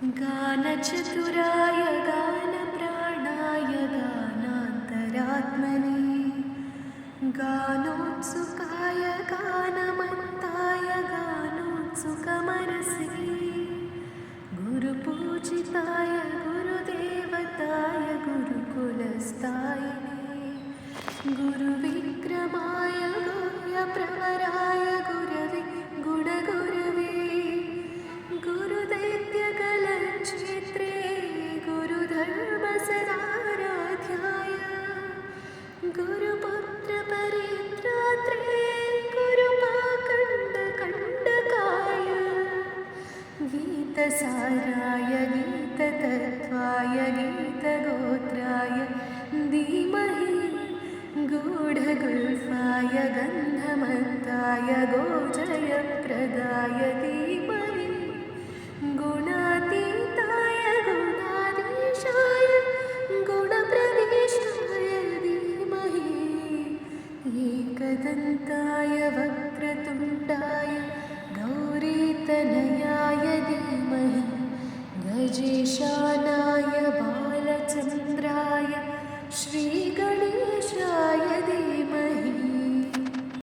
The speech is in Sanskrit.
गानचतुराय गानप्राणाय गानान्तरात्मने गानोत्सुकाय गानमत्ताय गानोत्सुकमनसे गुरुपूजिताय गुरुदेवताय गुरुकुलस्थायिने गुरुविक्रमाय गुह्यप्रवराय गुरवे गुणगुरवे गुरुदैत्यकलक्षेत्रे गुरुधर्मसदाराध्याय गुरुपुत्रपरित्रात्रे गुरुपाकण्डकण्डकाय गीतसाराय गीततत्त्वाय गीतगोत्राय धीमहि गूढगुल्फाय गन्धमत्ताय गोजयप्रदाय धीमहि गुणातीताय गुणाधीशाय गुणप्रविष्टाय धीमहि एकदन्ताय वक्रतुण्डाय गौरीतनयाय धीमहि गजेशानाय